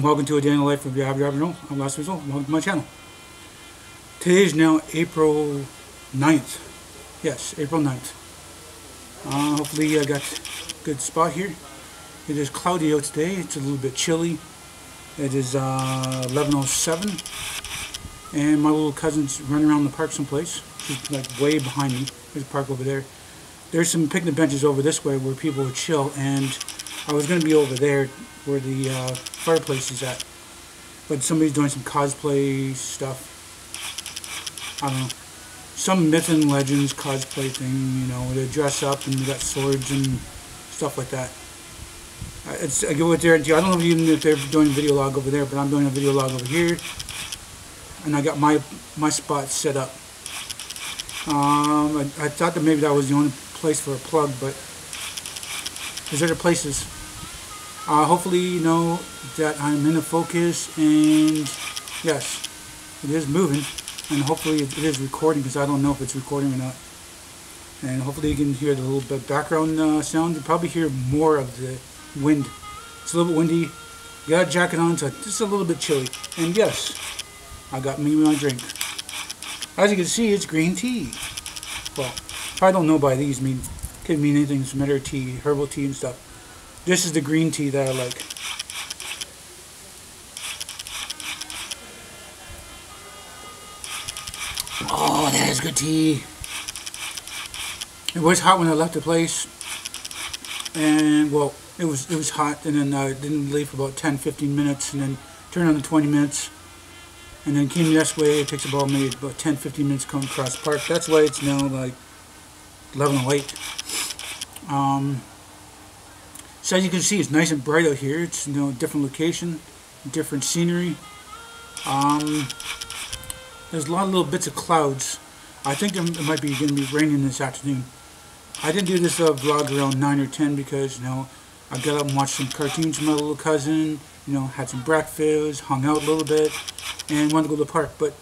welcome to A Day in the Life of the Aboriginal. I'm LostPhoenixWolf. Welcome to my channel. Today is now April 9th. Yes, April 9th. Hopefully I got a good spot here. It is cloudy out today. It's a little bit chilly. It is 11:07, and my little cousin's running around the park someplace. She's like way behind me. There's a park over there. There's some picnic benches over this way where people would chill, and I was going to be over there where the fireplace is at, but somebody's doing some cosplay stuff. I don't know, some myth and legends cosplay thing, you know, they dress up and they got swords and stuff like that. I go with there. I don't know even if they're doing a video log over there, but I'm doing a video log over here, and I got my spot set up. I thought that maybe that was the only place for a plug, but there's other places. Hopefully you know that I'm in the focus, and yes, it is moving, and hopefully it is recording, because I don't know if it's recording or not. And hopefully you can hear the little bit background sound. You probably hear more of the wind. It's a little bit windy. You got a jacket on, so it's just a little bit chilly. And yes, I got me my drink. As you can see, it's green tea. Well, if I don't know by these, could mean anything. It's medicine tea, herbal tea, and stuff. This is the green tea that I like. Oh, that is good tea. It was hot when I left the place, and well, it was hot, and then I didn't leave for about 10-15 minutes, and then turned on to 20 minutes, and then came this way. It takes about maybe about 10-15 minutes to come across the park. That's why it's now like 11:08. So as you can see, it's nice and bright out here. It's, you know, different location, different scenery. There's a lot of little bits of clouds. I think it might be going to be raining this afternoon. I didn't do this vlog around 9 or 10 because, you know, I got up and watched some cartoons with my little cousin, you know, had some breakfast, hung out a little bit, and wanted to go to the park. But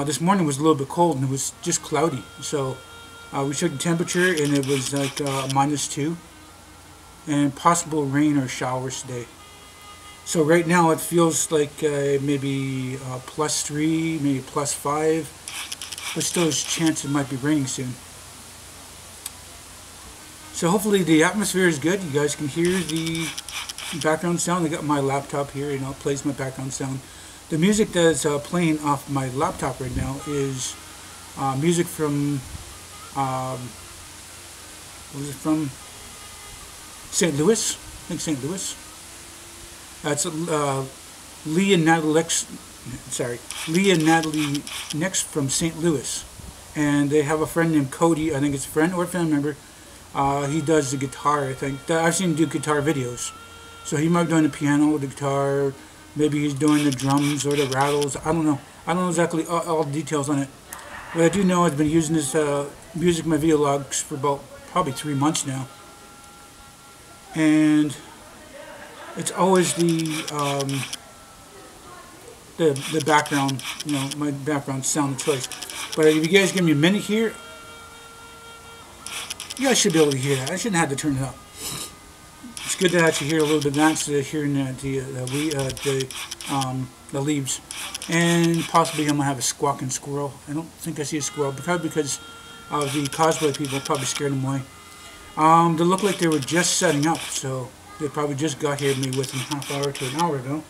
this morning was a little bit cold, and it was just cloudy. So we checked the temperature, and it was like -2, and possible rain or showers today. So right now it feels like maybe +3, maybe +5, but still there's a chance it might be raining soon. So hopefully the atmosphere is good. You guys can hear the background sound. I got my laptop here, you know, it plays my background sound. The music that's playing off my laptop right now is music from, what was it from? St. Louis? I think St. Louis. That's Lee and Natalie Nix from St. Louis, and they have a friend named Cody. I think it's a friend or a family member. He does the guitar. I think I've seen him do guitar videos. So he might be doing the piano, the guitar. Maybe he's doing the drums or the rattles. I don't know. I don't know exactly all the details on it. But I do know I've been using this music in my video logs for about probably 3 months now. And it's always the background, you know, my background sound of choice. But if you guys give me a minute here, you guys should be able to hear that. I shouldn't have to turn it up. It's good to actually hear a little bit of that instead of hearing the leaves. And possibly I'm going to have a squawking squirrel. I don't think I see a squirrel, probably because of the cosplay people probably scared them away. They look like they were just setting up, so they probably just got here maybe within a half hour to an hour ago.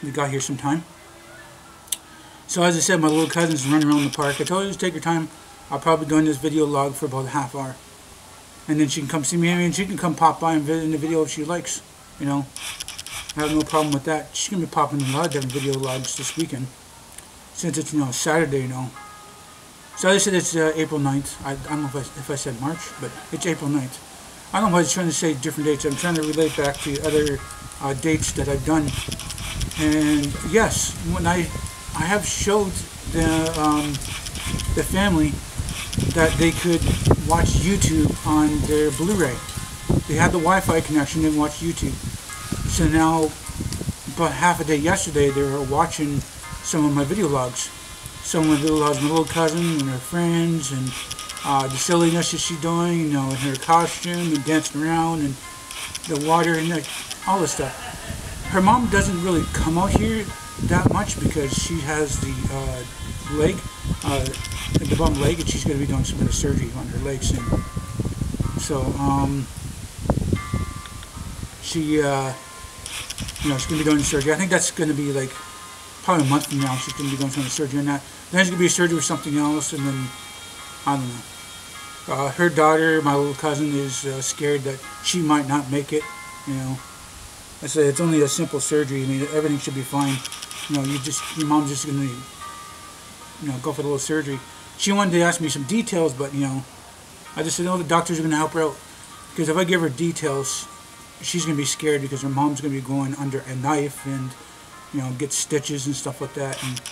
They got here sometime. So as I said, my little cousin's running around the park. I told her to take her time. I'll probably do this video log for about a half hour. And then she can come see me. I mean, she can come pop by and visit in the video if she likes. You know, I have no problem with that. She's going to be popping in a lot of different video logs this weekend, since it's, you know, Saturday, you know. So as I said, it's April 9th. I don't know if I said March, but it's April 9th. I don't know why I was trying to say different dates. I'm trying to relate back to other dates that I've done. And yes, when I have showed the family that they could watch YouTube on their Blu-ray. They had the Wi-Fi connection and watched YouTube. So now, about half a day yesterday, they were watching some of my video logs. Some of my video logs, my little cousin and her friends, and the silliness that she's doing, you know, in her costume and dancing around, and the water and all this stuff. her mom doesn't really come out here that much because she has the leg, the bum leg, and she's going to be doing some bit of surgery on her leg soon. So, she's going to be doing surgery. I think that's going to be like probably a month from now. She's going to be doing some surgery on that. Then there's going to be a surgery with something else, and then I don't know. Her daughter, my little cousin, is scared that she might not make it. I say it's only a simple surgery. I mean, everything should be fine. Your mom's just going to, go for the little surgery. She wanted to ask me some details, but I just said, no, the doctors are going to help her out, because if I give her details, she's going to be scared because her mom's going to be going under a knife and, get stitches and stuff like that. And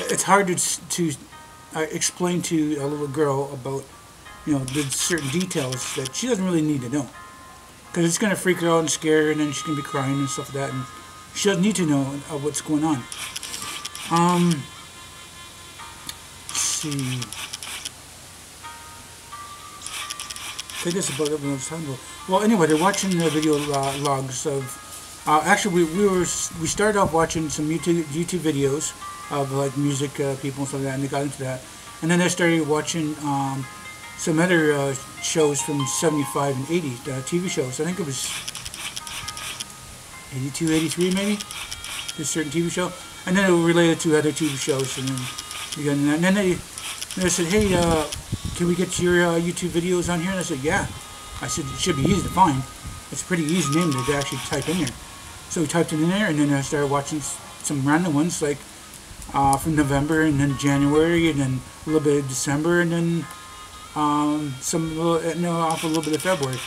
it's hard to explain to a little girl about, the certain details that she doesn't really need to know. Because it's going to freak her out and scare her, and then she's going to be crying and stuff like that. And she doesn't need to know what's going on. Let's see. I think that's about it when I was talking about. Well, anyway, they're watching the video logs of. Actually, we started off watching some YouTube videos of like music people and stuff like that, and they got into that. And then they started watching some other shows from 75 and 80 TV shows. I think it was 82, 83 maybe, this certain TV show. And then it was related to other TV shows. And then they said, hey, can we get your YouTube videos on here? And I said, yeah. I said, it should be easy to find. It's a pretty easy name to actually type in there. So we typed it in there, and then I started watching some random ones, like from November, and then January, and then a little bit of December, and then off a little bit of February.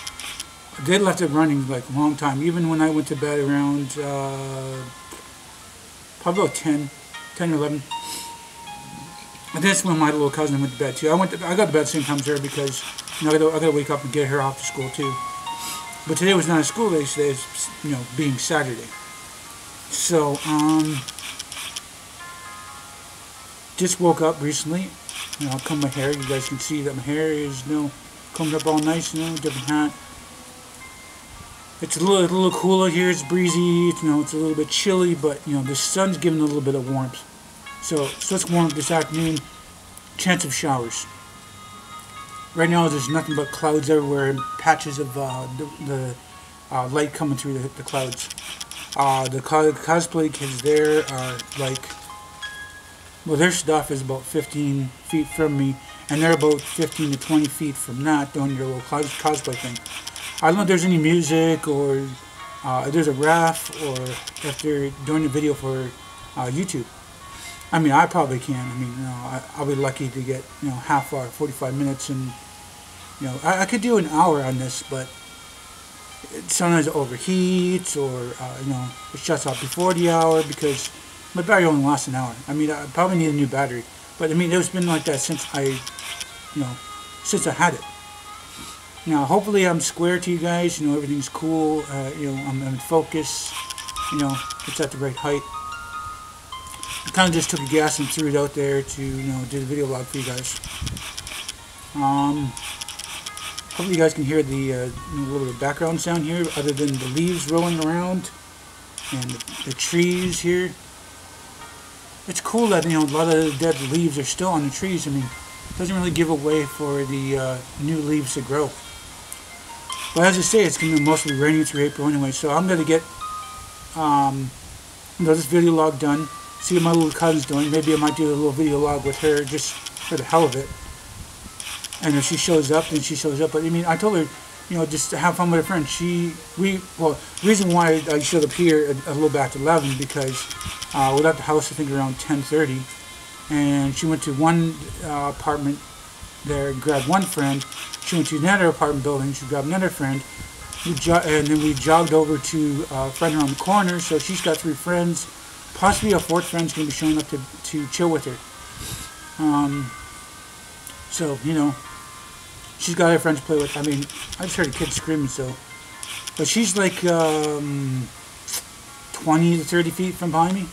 They left it running like a long time, even when I went to bed around probably about 10 or 11. And that's when my little cousin went to bed too. I got to bed at the same time as her because I got to wake up and get her off to school too. But today was not a school day. Today is being Saturday. So just woke up recently. I'll comb my hair. You guys can see that my hair is combed up all nice. Different hat. It's a little cooler here. It's breezy. It's a little bit chilly, but the sun's giving a little bit of warmth. So it's warm up this afternoon. Chance of showers. Right now there's nothing but clouds everywhere and patches of the light coming through the clouds. The cosplay kids there are like, well, their stuff is about 15 feet from me, and they're about 15 to 20 feet from that doing their little cosplay thing. I don't know if there's any music or if there's a ref or if they're doing a video for YouTube. I mean, I probably can. I mean, I'll be lucky to get half hour, 45 minutes, and I could do an hour on this, but sometimes it overheats or it shuts off before the hour because my battery only lasts an hour. I mean, I probably need a new battery, but I mean, it's been like that since I had it. Now, hopefully, I'm square to you guys. Everything's cool. I'm in focus. It's at the right height. I kind of just took a guess and threw it out there to do the video log for you guys. Hopefully you guys can hear the little bit of background sound here, other than the leaves rolling around and the trees here. It's cool that a lot of the dead leaves are still on the trees. I mean, it doesn't really give a way for the new leaves to grow. But as I say, it's going to be mostly raining through April anyway, so I'm going to get this video log done. See what my little cousin's doing. Maybe I might do a little video log with her just for the hell of it. And if she shows up, then she shows up. But I mean, I told her, just to have fun with her friends. The reason why I showed up here a little bit after 11 because we left the house I think around 10:30, and she went to one apartment there and grabbed one friend. She went to another apartment building. She grabbed another friend. And then we jogged over to a friend around the corner. So she's got 3 friends. Possibly a 4th friend's going to be showing up to chill with her. So, she's got her friends to play with. I mean, I just heard a kid screaming, so. But she's like 20 to 30 feet from behind me.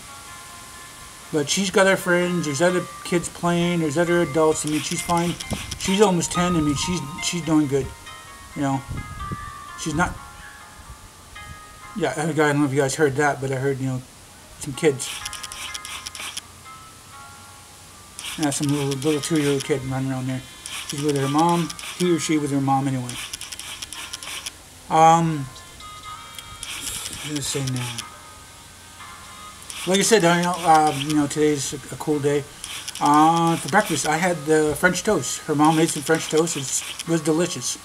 But she's got her friends. There's other kids playing. There's other adults. I mean, she's fine. She's almost 10. I mean, she's doing good. She's not. Yeah, I don't know if you guys heard that, but I heard, you know, some kids. Yeah, some little 2-year-old kid running around there. She's with her mom. He or she with her mom anyway. What was I saying now? Like I said, you know, today's a cool day. For breakfast, I had French toast. Her mom made some French toast. It was delicious.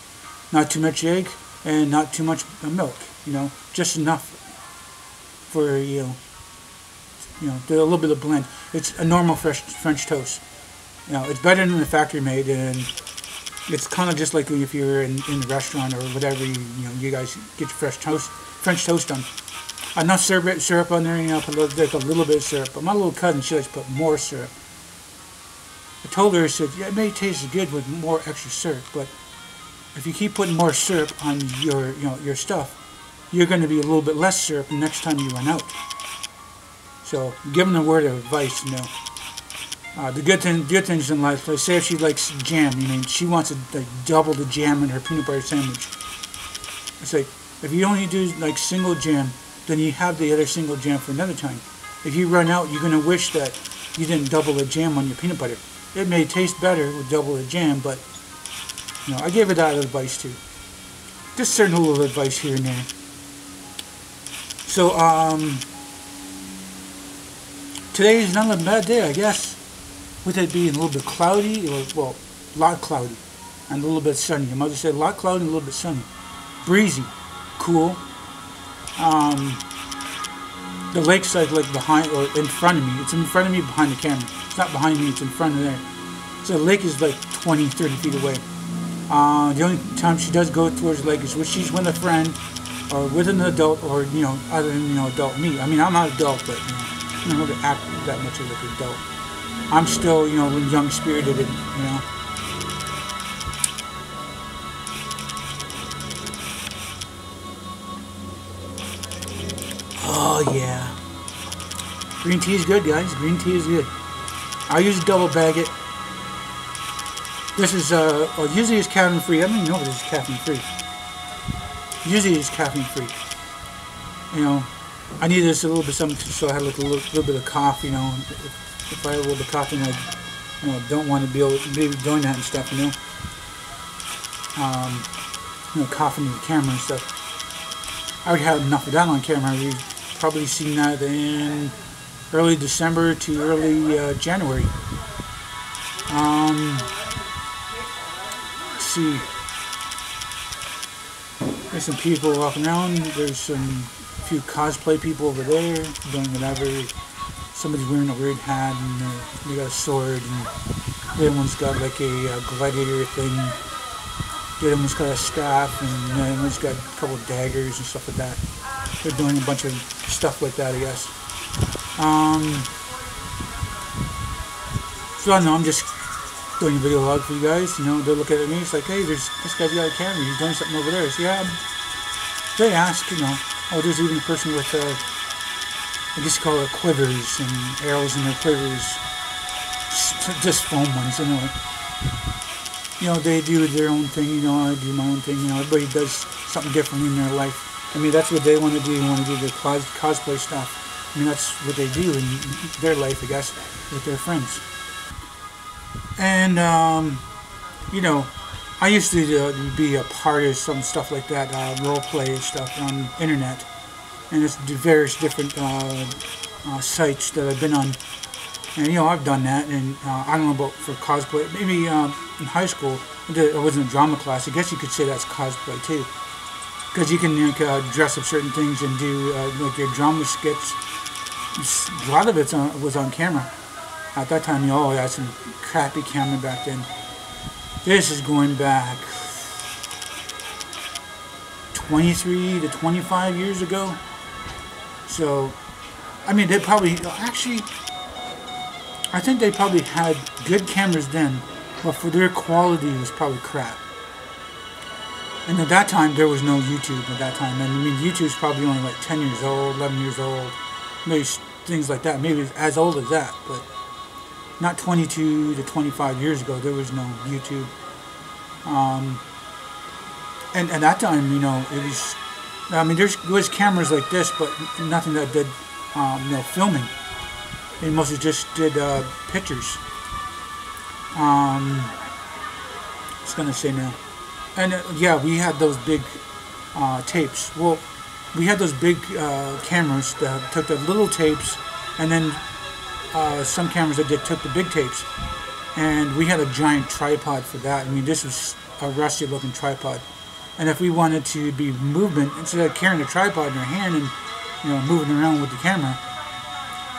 Not too much egg and not too much milk. You know, just enough for you know, a little bit of blend. It's a normal French toast. You know, it's better than the factory made, and it's kind of just like if you're in the restaurant or whatever. You know, you guys get your French toast done. Enough syrup on there. You know, put like a little bit of syrup. But my little cousin, she likes to put more syrup. I told her, I said, yeah, it may taste good with more extra syrup, but if you keep putting more syrup on your stuff, you're going to be a little bit less syrup the next time you run out. So, give them a word of advice, you know. The good things in life, let's say if she likes jam, you know, she wants to like double the jam in her peanut butter sandwich. It's like, if you only do like single jam, then you have the other single jam for another time. If you run out, you're going to wish that you didn't double the jam on your peanut butter. It may taste better with double the jam, but you know, I gave her that advice too. Just certain little advice here and there. So, today is not a bad day, I guess. With it being a little bit cloudy, or, well, a lot cloudy, and a little bit sunny. Your mother said a lot cloudy and a little bit sunny. Breezy, cool. The lake's like behind, or in front of me. It's in front of me behind the camera. It's not behind me, it's in front of there. So the lake is like 20, 30 feet away. The only time she does go towards the lake is when she's with a friend, or with an adult, or, you know, other than, you know, adult me. I mean, I'm not an adult, but, you know, I don't act that much like an adult. I'm still, you know, young-spirited, and, you know. Oh, yeah. Green tea is good, guys. Green tea is good. I usually double bag it. This is, well, usually it's caffeine free. I don't even know if this is caffeine free. Usually it's caffeine free. You know, I need this a little bit something, so I have like a little bit of coffee, you know. If I have a little bit of coffee and I, you know, don't want to be able to be doing that and stuff, you know. You know, coughing in the camera and stuff. I would have enough of that on camera. You've probably seen that in early December to early January. Let's see. There's some people walking around. There's some few cosplay people over there doing whatever. Somebody's wearing a weird hat and they got a sword, and the other one's got like a gladiator thing. The other one's got a staff, and the other one's got a couple of daggers and stuff like that. They're doing a bunch of stuff like that, I guess. So I don't know, I'm just doing a video log for you guys. You know, they're looking at me, it's like, hey, this guy's got a camera, he's doing something over there. So yeah, they ask, you know, oh, there's even a person with, I guess you call it quivers and arrows in their quivers. Just foam ones, anyway. You know, they do their own thing, you know, I do my own thing, you know, everybody does something different in their life. I mean, that's what they want to do. They want to do their cosplay stuff. I mean, that's what they do in their life, I guess, with their friends. And, you know, I used to be a part of some stuff like that, role play stuff on the internet. And it's various different sites that I've been on. And, you know, I've done that. And I don't know about for cosplay. Maybe in high school, I was in a drama class. I guess you could say that's cosplay, too. Because you can dress up certain things and do like your drama skits. A lot of it was on camera. At that time, you know, I had some crappy camera back then. This is going back 23 to 25 years ago. So, I mean, they probably, actually, I think they probably had good cameras then, but for their quality, it was probably crap. And at that time, there was no YouTube at that time. And I mean, YouTube's probably only like 10 years old, 11 years old, maybe things like that. Maybe as old as that, but not 22 to 25 years ago, there was no YouTube. And at that time, you know, it was I mean, there was cameras like this, but nothing that did, you know, filming. They mostly just did pictures. I was gonna say now, and yeah, we had those big tapes. Well, we had those big cameras that took the little tapes, and then some cameras that took the big tapes. And we had a giant tripod for that. I mean, this was a rusty looking tripod. And if we wanted to be movement, instead of carrying a tripod in your hand and, you know, moving around with the camera,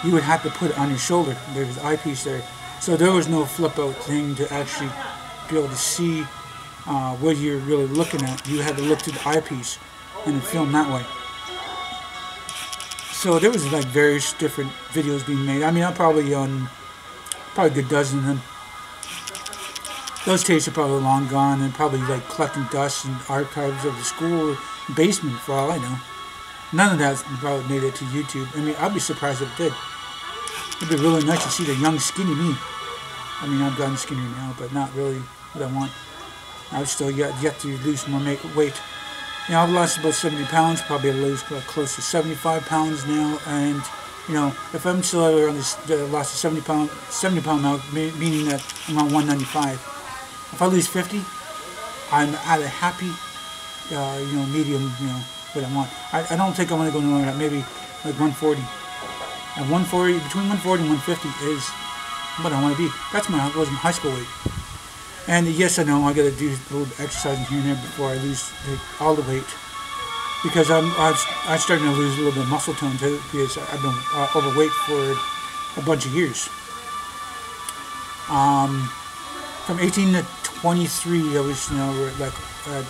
you would have to put it on your shoulder. There's an eyepiece there. So there was no flip out thing to actually be able to see what you're really looking at. You had to look to the eyepiece and then film that way. So there was like various different videos being made. I mean, I'm probably on a good dozen of them. Those tapes are probably long gone and probably like collecting dust and archives of the school basement for all I know. None of that's probably made it to YouTube. I mean, I'd be surprised if it did. It'd be really nice to see the young skinny me. I mean, I've gotten skinnier now, but not really what I want. I've still yet to lose more weight. You know, I've lost about 70 pounds, probably lose close to 75 pounds now, and you know, if I'm still around this, lost a 70 pound mark, meaning that I'm on 195. If I lose 50, I'm at a happy, you know, medium, you know, what I want. I don't think I want to go no longer than maybe like 140. And 140, between 140 and 150 is what I want to be. That's my high school weight. And yes, I know I got to do a little exercising here and there before I lose all the weight, because I'm starting to lose a little bit of muscle tone too, because I've been overweight for a bunch of years. From 18 to 23, I was, you know, like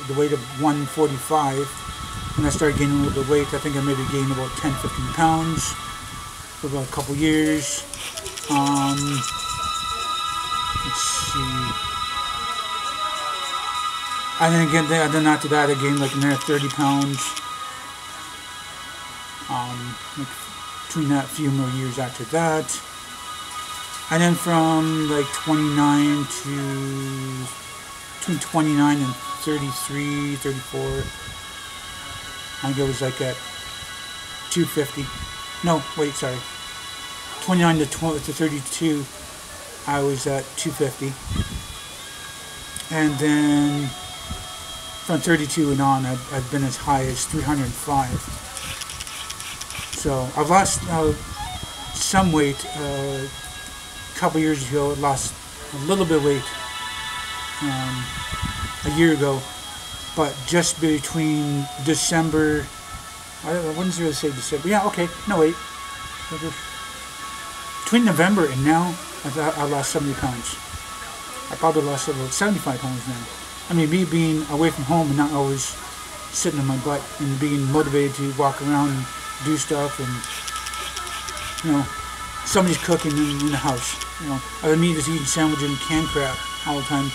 the weight of 145, and I started gaining a little bit of weight. I think I maybe gained about 10, 15 pounds for about a couple years. Let's see. And then after that, I gained like another 30 pounds. Like between that, few more years after that. And then from like 29 to between 29 and 33, 34, I think it was like at 250. No, wait, sorry. 29 to 32, I was at 250. And then from 32 and on, I've been as high as 305. So I've lost some weight. A couple years ago, I lost a little bit of weight a year ago, but just between December, I wouldn't really say December. Yeah, okay, no wait. Between November and now, I lost 70 pounds. I probably lost about 75 pounds now. I mean, me being away from home and not always sitting on my butt and being motivated to walk around and do stuff, and, you know, somebody's cooking in the house. You know, other than me just eating sandwiches and canned crap all the time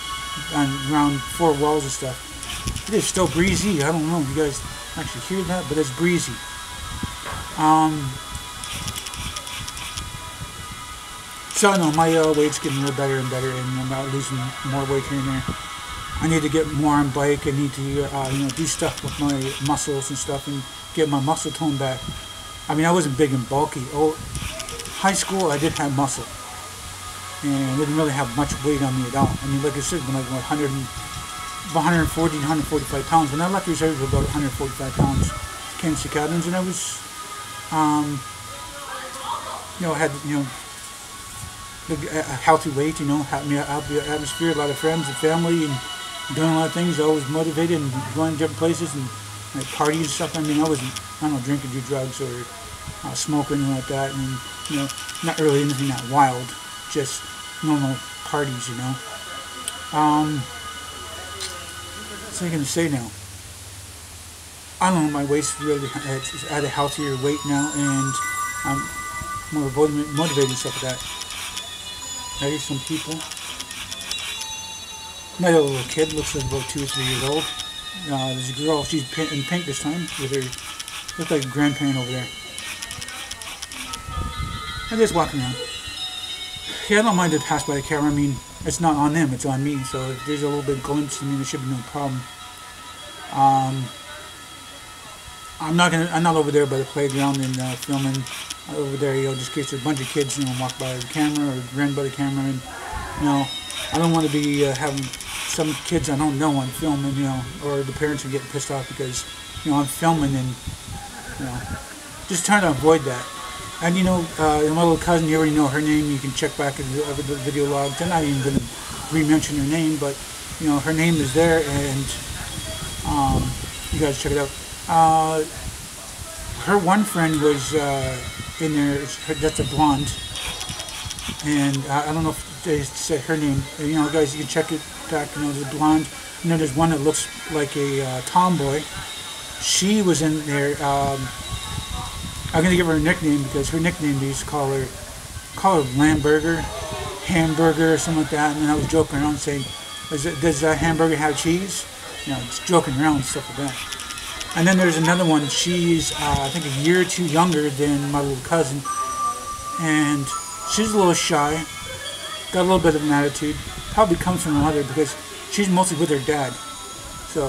around four walls and stuff. It is still breezy. I don't know if you guys actually hear that, but it's breezy. So I know my weight's getting a little better and better, and I'm not losing more weight here and there. I need to get more on bike. I need to you know, do stuff with my muscles and stuff and get my muscle tone back. I mean, I wasn't big and bulky. Oh, high school I did have muscle, and I didn't really have much weight on me at all. I mean, like I said, when I was 140 to 145 pounds. When I left reserve, about 145 pounds, Kansas Cabins, and I was, you know, had, you know, a healthy weight, you know, healthy atmosphere, a lot of friends and family, and doing a lot of things. I was motivated and going to different places and like parties and stuff. I mean, I don't know, drinking, do drugs or smoke or anything like that, and, you know, not really anything that wild, just normal parties, you know. What's I going to say now? I don't know, my weight's really at a healthier weight now, and I'm more motivated and stuff like that. There's some people. My little kid looks like about 2 or 3 years old. There's a girl, she's in pink this time, with her, looks like a grandparent over there. I'm just walking around. Yeah, I don't mind to pass by the camera. I mean, it's not on them, it's on me. So if there's a little bit of glimpse, I mean, there should be no problem. I'm not over there by the playground and filming over there, just in case there's a bunch of kids, walk by the camera or run by the camera, and I don't want to be having some kids I don't know on filming, or the parents are getting pissed off because I'm filming, and just trying to avoid that. And my little cousin, you already know her name. You can check back in the video logs. I'm not even going to re-mention her name, but her name is there, and you guys check it out. Her one friend was in there. That's a blonde, and I don't know if they said her name. Guys, you can check it back. There's a blonde, and then there's one that looks like a tomboy. She was in there. I'm gonna give her a nickname because her nickname they used to call her Lamburger, Hamburger, or something like that. And then I was joking around saying, "Does that hamburger have cheese?" Just joking around and stuff like that. And then there's another one. She's I think a year or two younger than my little cousin, and she's a little shy, got a little bit of an attitude. Probably comes from her mother because she's mostly with her dad. So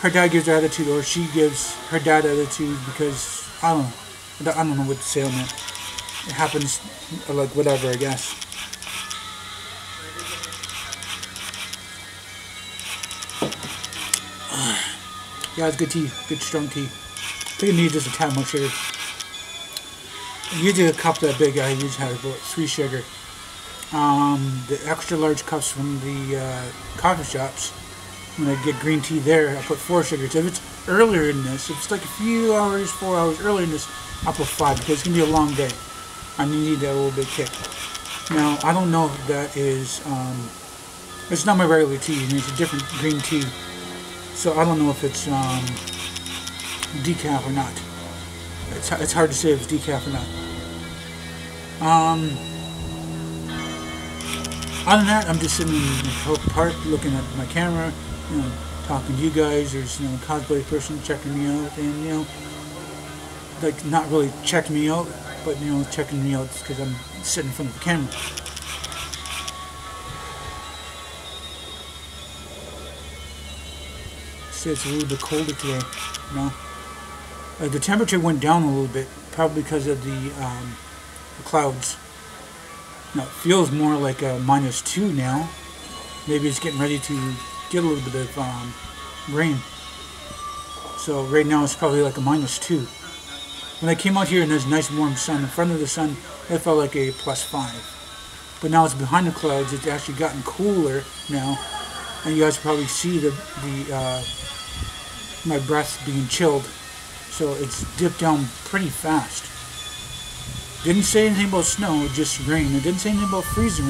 her dad gives her attitude, or she gives her dad attitude because I don't know what to say on that. It happens, like, whatever, I guess. Yeah, it's good tea, good strong tea. I think it needs just a tad more sugar. Usually a cup that big, I usually have about 3 sugar. The extra large cups from the coffee shops, when I get green tea there, I put 4 sugars. If it's earlier in this, if it's like a few hours, 4 hours earlier in this, I'll put 5 because it's going to be a long day. I need that little bit kick. Now, I don't know if that is, it's not my regular tea, it's a different green tea. So I don't know if it's decaf or not. It's hard to say if it's decaf or not. Other than that, I'm just sitting in the park looking at my camera, talking to you guys. There's a cosplay person checking me out, and like not really checking me out, but checking me out because I'm sitting in front of the camera. See, it's a little bit colder today. The temperature went down a little bit, probably because of the clouds. Now it feels more like a -2 now. Maybe it's getting ready to get a little bit of rain. So right now it's probably like a -2. When I came out here and there's nice warm sun, in front of the sun, it felt like a +5. But now it's behind the clouds. It's actually gotten cooler now, and you guys probably see my breath being chilled. So it's dipped down pretty fast. Didn't say anything about snow, just rain. It didn't say anything about freezing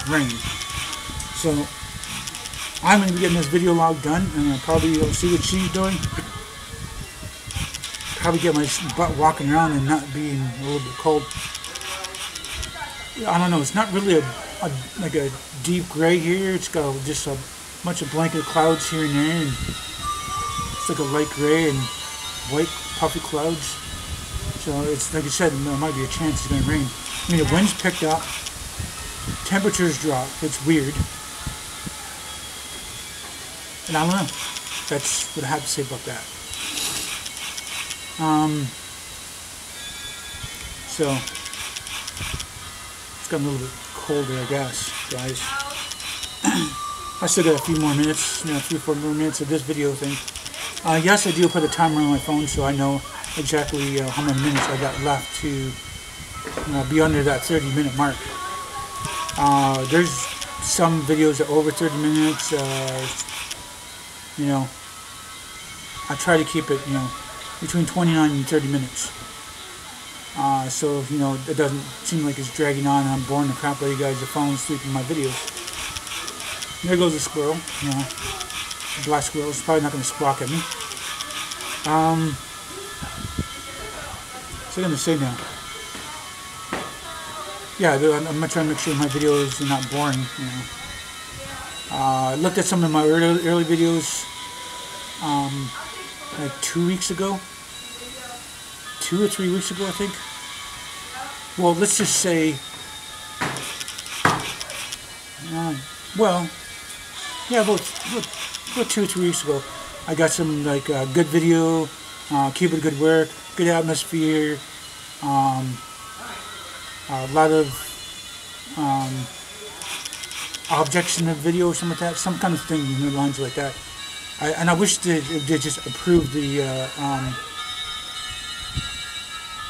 rain. So I'm going to be getting this video log done, and I'll probably see what she's doing. Probably get my butt walking around and not being a little bit cold. I don't know. It's not really like a deep gray here. It's got just a bunch of blanket clouds here and there, and it's like a light gray and white puffy clouds. So it's like I said, there might be a chance it's going to rain. I mean, the wind's picked up, temperatures drop. It's weird, and I don't know. That's what I have to say about that. So it's gotten a little bit colder, I guess, guys. I still got a few more minutes, 3 or 4 more minutes of this video thing. Yes, I do put a timer on my phone so I know exactly how many minutes I got left to be under that 30-minute mark. There's some videos that are over 30 minutes. I try to keep it, between 29 and 30 minutes. So, it doesn't seem like it's dragging on and I'm boring the crap out of you guys are falling asleep in my videos. There goes a squirrel, a black squirrel. It's probably not going to squawk at me. What's I going to say now? Yeah, I'm going to try to make sure my videos are not boring, I looked at some of my early videos, like 2 weeks ago. 2 or 3 weeks ago, I think. Well, let's just say, about 2 or 3 weeks ago, I got some like good video Keep it good work, good atmosphere, a lot of objects in the video or something like that, some kind of thing in the lines like that. And I wish they just approve the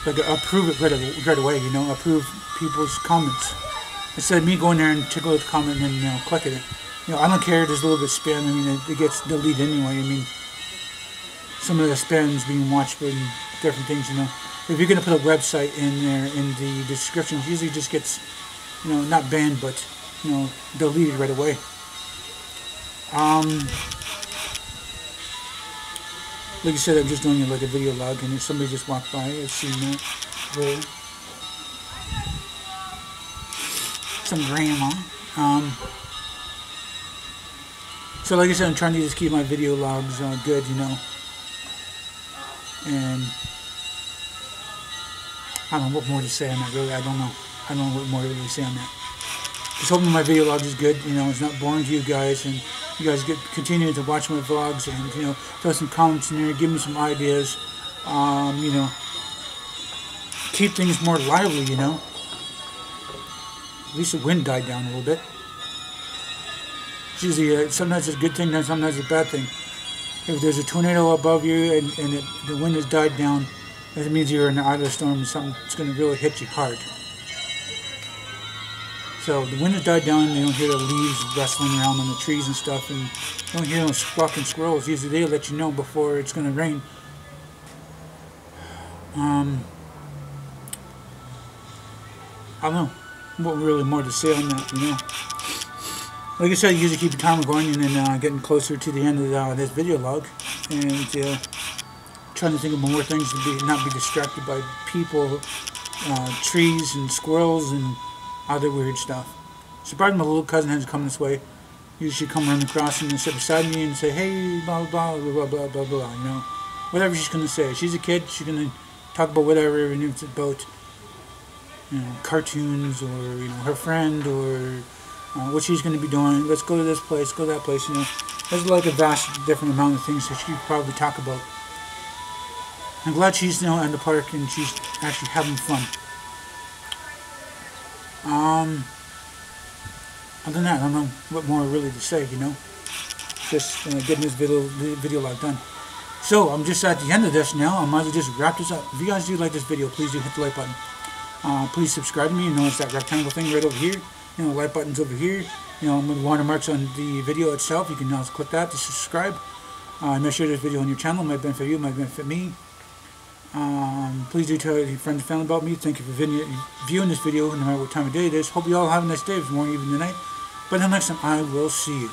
approve it right away, you know, approve people's comments instead of me going there and tickle the comment and then, you know, clicking it. You know, I don't care if there's a little bit of spam. I mean, it gets deleted anyway. I mean, some of the spam is being watched and different things, you know. If you're gonna put a website in there in the description, it usually just gets, you know, not banned, but, you know, deleted right away. Like I said, I'm just doing like a video log, and if somebody just walked by, I've seen that. Some grandma. So like I said, I'm trying to just keep my video logs good, you know. And I don't know what more to say on that, really. I don't know what more to really say on that. Just hoping my video log is good, you know, it's not boring to you guys, and you guys continue to watch my vlogs, and, you know, throw some comments in there, give me some ideas, you know, keep things more lively, you know. At least the wind died down a little bit. It's usually sometimes it's a good thing, and sometimes it's a bad thing. If there's a tornado above you and the wind has died down, that means you're in an idle storm and something's going to really hit you hard. So the wind has died down, and you don't hear the leaves rustling around on the trees and stuff, and you don't hear no squawking squirrels. Usually they'll let you know before it's going to rain. I don't know what really more to say on that, you know. Like I said, I usually keep the timer going, and then getting closer to the end of this video log, and trying to think of more things to not be distracted by people, trees, and squirrels, and other weird stuff. Surprised my little cousin has come this way. Usually come run across and sit beside me and say, hey, blah, blah, blah, blah, blah, blah, blah, you know. Whatever she's going to say. She's a kid, she's going to talk about whatever, even if it's about, you know, cartoons, or, you know, her friend, or what she's going to be doing. Let's go to this place, go to that place, you know. There's like a vast different amount of things that she could probably talk about. I'm glad she's, you know, in the park and she's actually having fun. Other than that, I don't know what more really to say, you know. Just getting this video log done. So, I'm just at the end of this now. I might as well just wrap this up. If you guys do like this video, please do hit the like button. Please subscribe to me. You know, it's that rectangle thing right over here. You know, like button's over here. You know, with watermarks on the video itself, you can also click that to subscribe. Make sure this video on your channel might benefit you, might benefit me. Please do tell your friends and family about me. Thank you for viewing this video, no matter what time of day it is. Hope you all have a nice day. If it's morning, evening, night. But until next time, I will see you.